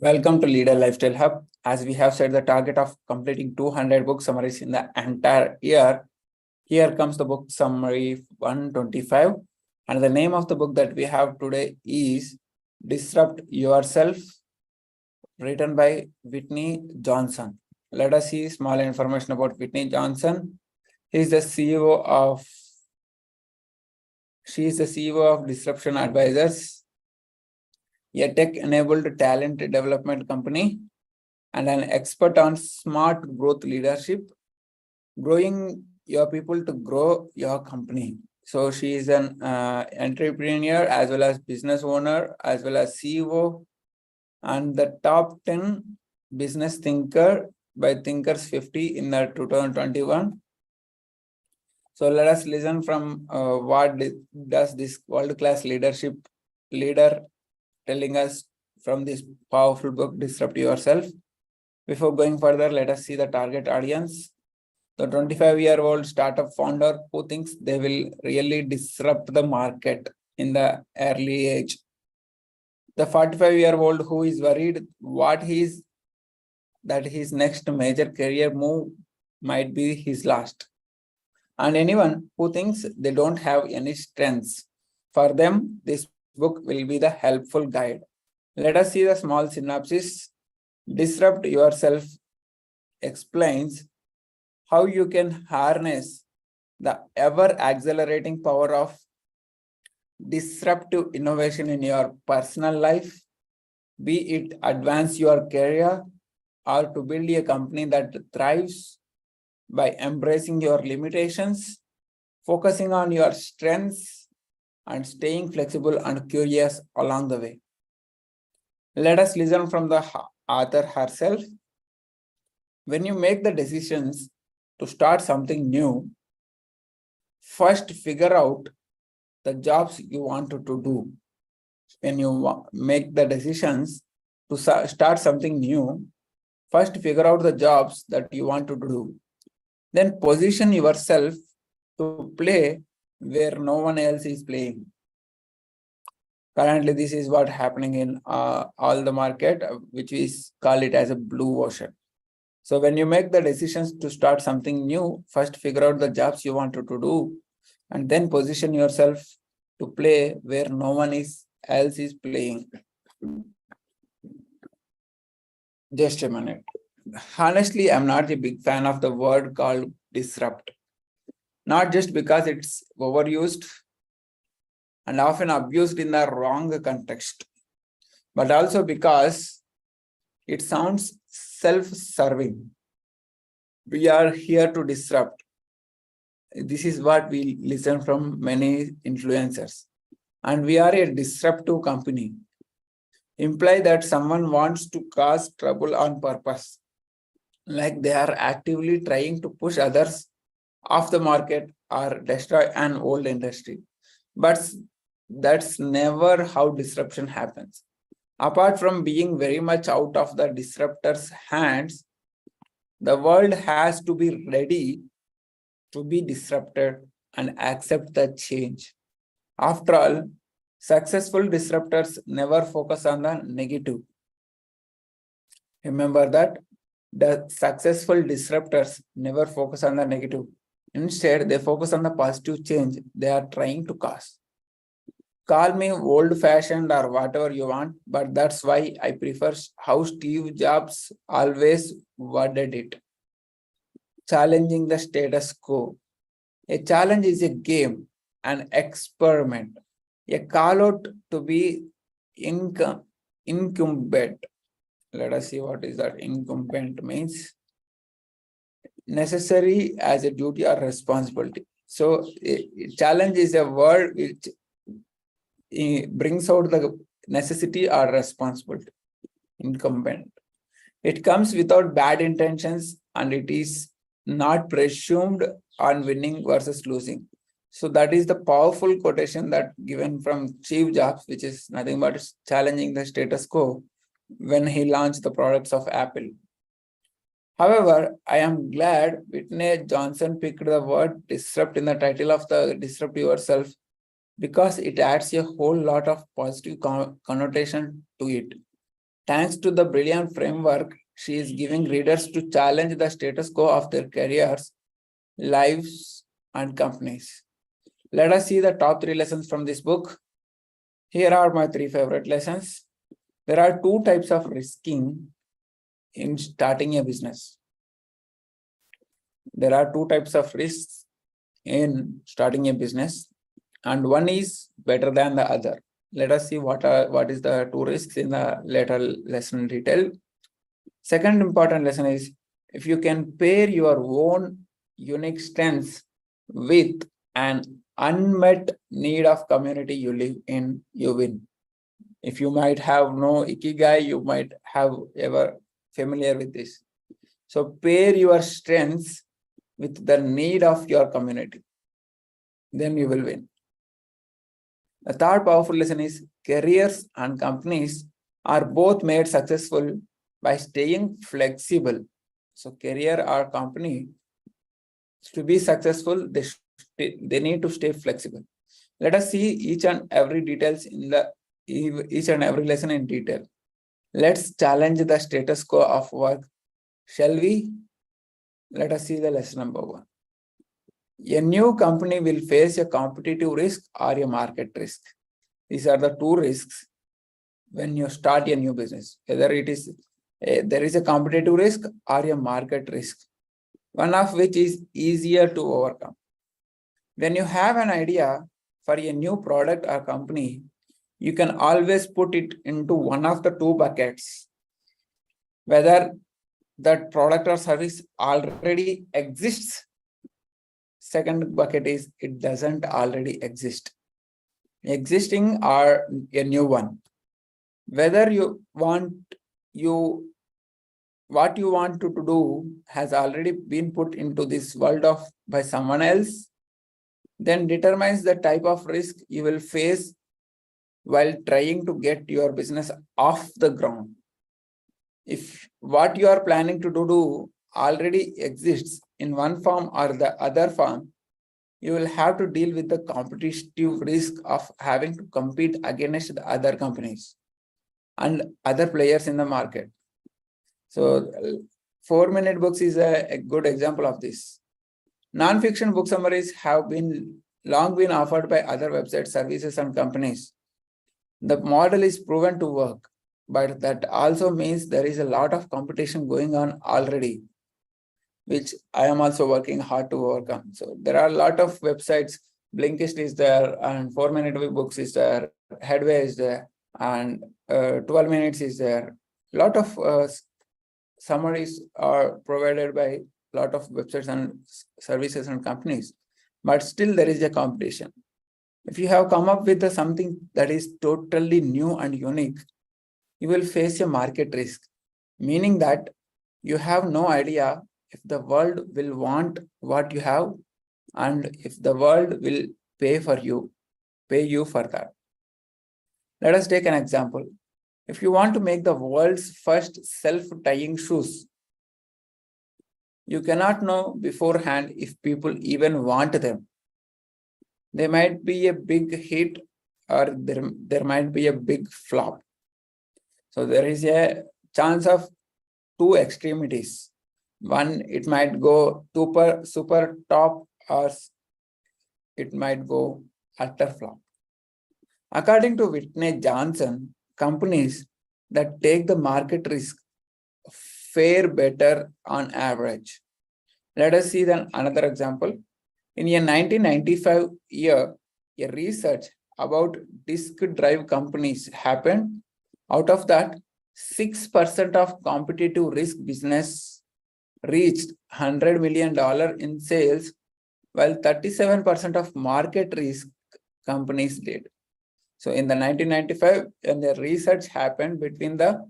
Welcome to Leader Lifestyle Hub. As we have set the target of completing 200 book summaries in the entire year, here comes the book summary 125. And the name of the book that we have today is Disrupt Yourself, written by Whitney Johnson. Let us see small information about Whitney Johnson. She is the CEO of Disruption Advisors, a tech-enabled talent development company, and an expert on smart growth leadership, growing your people to grow your company. So she is an entrepreneur as well as business owner, as well as CEO, and the top 10 business thinker by Thinkers 50 in the 2021. So let us listen from what does this world-class leadership leader telling us from this powerful book, Disrupt Yourself. Before going further, let us see the target audience. The 25-year-old startup founder who thinks they will really disrupt the market in the early age. The 45-year-old who is worried that his next major career move might be his last. And anyone who thinks they don't have any strengths. For them, this book will be the helpful guide. Let us see the small synopsis. Disrupt Yourself explains how you can harness the ever-accelerating power of disruptive innovation in your personal life, be it advance your career or to build a company that thrives by embracing your limitations, focusing on your strengths, and staying flexible and curious along the way. Let us listen from the author herself. When you make the decisions to start something new, first figure out the jobs you want to do. When you make the decisions to start something new, first figure out the jobs that you want to do. Then position yourself to play where no one else is playing. Currently, this is what happening in all the market, which we call it as a blue ocean. So when you make the decisions to start something new, first figure out the jobs you want to do, and then position yourself to play where no one else is playing. Just a minute. Honestly, I'm not a big fan of the word called disrupt. Not just because it's overused and often abused in the wrong context, but also because it sounds self-serving. We are here to disrupt. This is what we listen from many influencers. And we are a disruptive company. Imply that someone wants to cause trouble on purpose, like they are actively trying to push others off the market or destroy an old industry. But that's never how disruption happens. Apart from being very much out of the disruptor's hands, the world has to be ready to be disrupted and accept the change. After all, successful disruptors never focus on the negative. Remember that the successful disruptors never focus on the negative. Instead, they focus on the positive change they are trying to cause. Call me old-fashioned or whatever you want, but that's why I prefer how Steve Jobs always worded it. Challenging the status quo. A challenge is a game, an experiment, a call-out to be incumbent. Let us see what is that incumbent means. Necessary as a duty or responsibility. So a challenge is a word which brings out the necessity or responsibility. Incumbent. It comes without bad intentions and it is not presumed on winning versus losing. So that is the powerful quotation that given from Steve Jobs, which is nothing but challenging the status quo when he launched the products of Apple. However, I am glad Whitney Johnson picked the word disrupt in the title of the Disrupt Yourself because it adds a whole lot of positive connotation to it. Thanks to the brilliant framework, she is giving readers to challenge the status quo of their careers, lives, and companies. Let us see the top 3 lessons from this book. Here are my 3 favorite lessons. There are 2 types of risking in starting a business. There are 2 types of risks in starting a business, and one is better than the other. Let us see what is the 2 risks in the later lesson in detail. Second important lesson is, if you can pair your own unique strengths with an unmet need of community you live in, you win. If you might have no ikigai, you might have ever familiar with this. So pair your strengths with the need of your community, then you will win. The third powerful lesson is, careers and companies are both made successful by staying flexible. So career or company, to be successful, they need to stay flexible. Let us see each and every lesson in detail. Let's challenge the status quo of work. Shall we? Let us see the lesson number 1. A new company will face a competitive risk or a market risk. These are the 2 risks when you start a new business. Whether it is there is a competitive risk or a market risk, one of which is easier to overcome. When you have an idea for a new product or company, you can always put it into one of the 2 buckets. Whether that product or service already exists. Second bucket is, it doesn't already exist. Existing or a new one. Whether what you want to do has already been put into this world by someone else, then determines the type of risk you will face while trying to get your business off the ground. If what you are planning to do already exists in one form or the other form, you will have to deal with the competitive risk of having to compete against the other companies and other players in the market. So 4-minute books is a good example of this. Non-fiction book summaries have long been offered by other website services and companies. The model is proven to work, but that also means there is a lot of competition going on already, which I am also working hard to overcome. So there are a lot of websites. Blinkist is there, and 4-minute books is there, Headway is there, and 12 minutes is there. A lot of summaries are provided by a lot of websites and services and companies, but still there is a competition. If you have come up with something that is totally new and unique, you will face a market risk, meaning that you have no idea if the world will want what you have and if the world will pay you for that. Let us take an example. If you want to make the world's first self-tying shoes, you cannot know beforehand if people even want them. They might be a big hit or there might be a big flop. So there is a chance of 2 extremities. One, it might go super top, or it might go utter flop. According to Whitney Johnson, companies that take the market risk fare better on average. Let us see then another example. In a 1995 year, a research about disk drive companies happened. Out of that, 6% of competitive risk business reached $100 million in sales, while 37% of market risk companies did. So in the 1995, when the research happened between the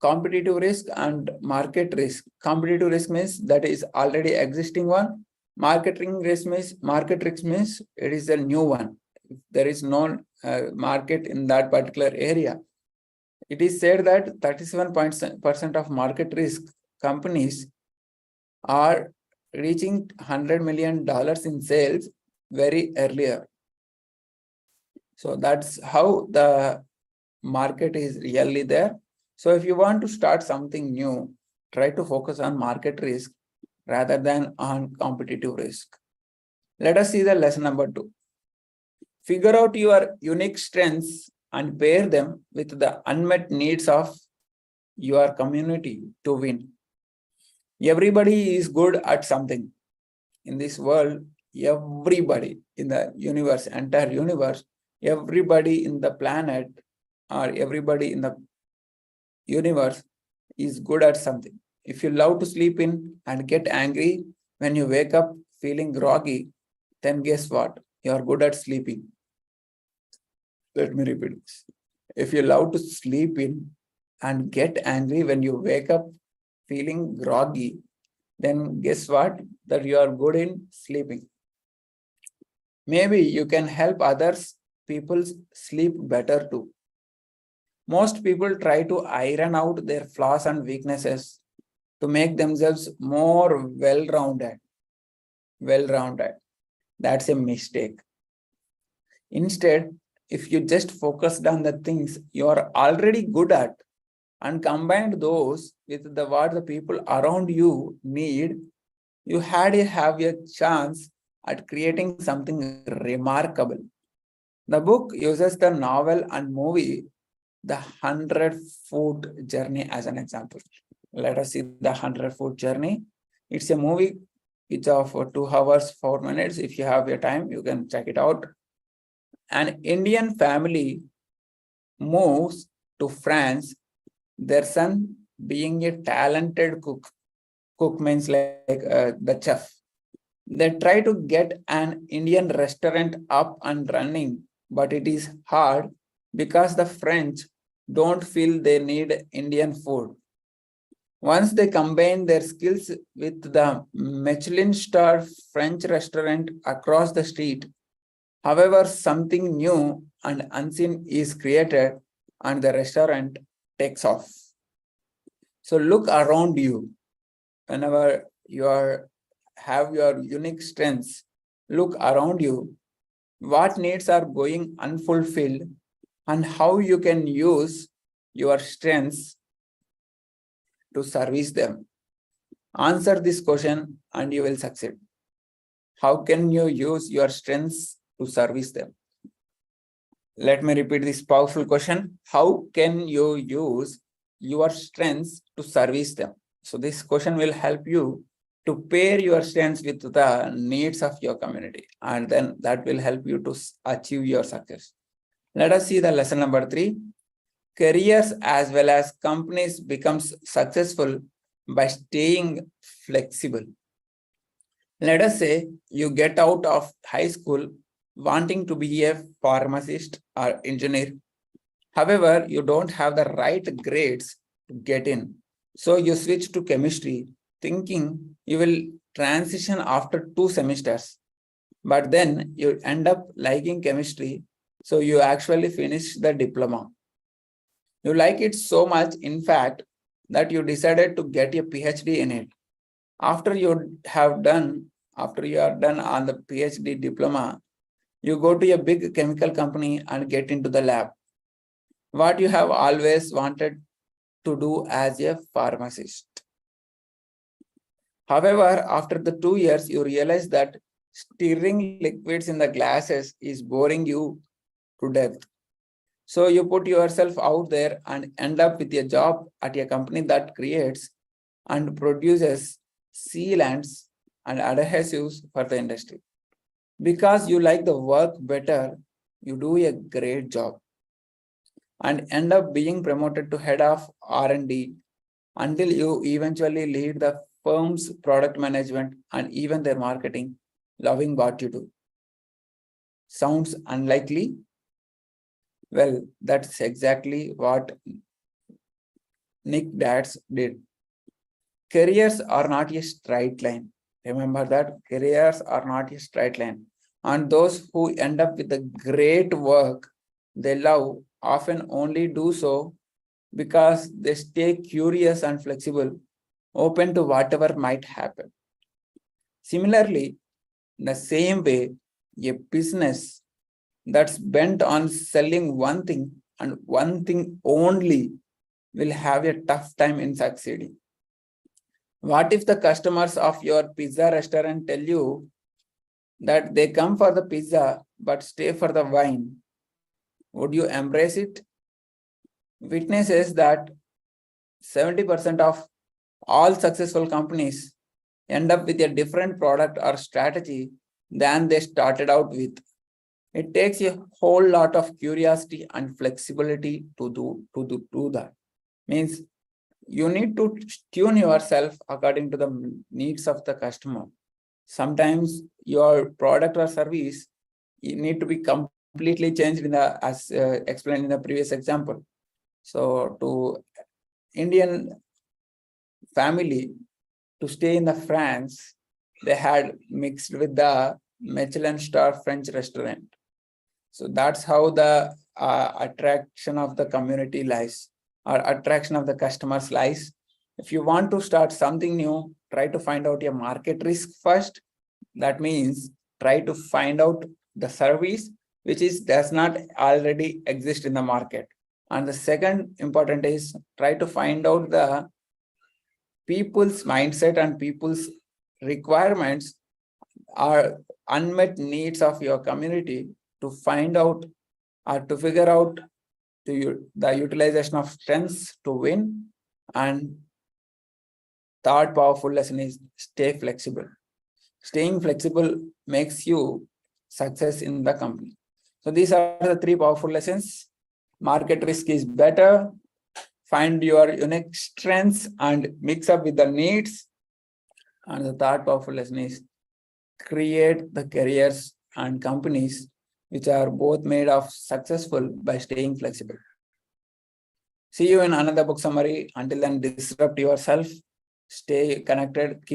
competitive risk and market risk. Competitive risk means that is already existing one. Market risk means it is a new one. There is no market in that particular area. It is said that 37% of market risk companies are reaching $100 million in sales very earlier. So that's how the market is really there. So if you want to start something new, try to focus on market risk rather than on competitive risk. Let us see the lesson number 2. Figure out your unique strengths and pair them with the unmet needs of your community to win. Everybody is good at something. In this world, everybody in the universe, entire universe, everybody in the planet or everybody in the universe is good at something. If you love to sleep in and get angry when you wake up feeling groggy, then guess what? You are good at sleeping. Let me repeat this. If you love to sleep in and get angry when you wake up feeling groggy, then guess what? That you are good in sleeping. Maybe you can help others people sleep better too. Most people try to iron out their flaws and weaknesses to make themselves more well-rounded. Well-rounded. That's a mistake. Instead, if you just focused on the things you are already good at and combined those with the what the people around you need, you have a chance at creating something remarkable. The book uses the novel and movie The 100-Foot Journey as an example. Let us see The 100-Foot Journey. It's a movie which of 2 hours, 4 minutes. If you have your time, you can check it out. An Indian family moves to France, their son being a talented cook. Cook means like the chef. They try to get an Indian restaurant up and running, but it is hard because the French don't feel they need Indian food. Once they combine their skills with the Michelin star French restaurant across the street, however, something new and unseen is created and the restaurant takes off. So look around you. Whenever have your unique strengths, look around you. What needs are going unfulfilled and how you can use your strengths to service them. Answer this question and you will succeed. How can you use your strengths to service them? Let me repeat this powerful question. How can you use your strengths to service them? So this question will help you to pair your strengths with the needs of your community, and then that will help you to achieve your success. Let us see the lesson number 3. Careers as well as companies becomes successful by staying flexible. Let us say you get out of high school wanting to be a pharmacist or engineer. However, you don't have the right grades to get in. So you switch to chemistry, thinking you will transition after 2 semesters. But then you end up liking chemistry, so you actually finish the diploma. You like it so much, in fact, that you decided to get a PhD in it. After you are done on the PhD diploma, you go to a big chemical company and get into the lab. What you have always wanted to do as a pharmacist. However, after the 2 years, you realize that stirring liquids in the glasses is boring you to death. So you put yourself out there and end up with a job at a company that creates and produces sealants and adhesives for the industry. Because you like the work better, you do a great job and end up being promoted to head of R&D until you eventually lead the firm's product management and even their marketing, loving what you do. Sounds unlikely? Well, that's exactly what Nick Dads did. Careers are not a straight line. Remember that careers are not a straight line. And those who end up with the great work they love often only do so because they stay curious and flexible, open to whatever might happen. Similarly, in the same way, a business that's bent on selling one thing and one thing only will have a tough time in succeeding. What if the customers of your pizza restaurant tell you that they come for the pizza but stay for the wine? Would you embrace it? Whitney says that 70% of all successful companies end up with a different product or strategy than they started out with. It takes a whole lot of curiosity and flexibility to do that. Means you need to tune yourself according to the needs of the customer. Sometimes your product or service need to be completely changed in the as explained in the previous example. So to Indian family to stay in the France, they had mixed with the Michelin star French restaurant. So that's how the attraction of the community lies, or attraction of the customers lies. If you want to start something new, try to find out your market risk first. That means try to find out the service which does not already exist in the market. And the second important is try to find out the people's mindset and people's requirements or unmet needs of your community to find out or to figure out the utilization of strengths to win. And third powerful lesson is stay flexible. Staying flexible makes you success in the company. So these are the three powerful lessons. Market risk is better. Find your unique strengths and mix up with the needs. And the third powerful lesson is create the careers and companies which are both made of successful by staying flexible. See you in another book summary. Until then, disrupt yourself, stay connected, keep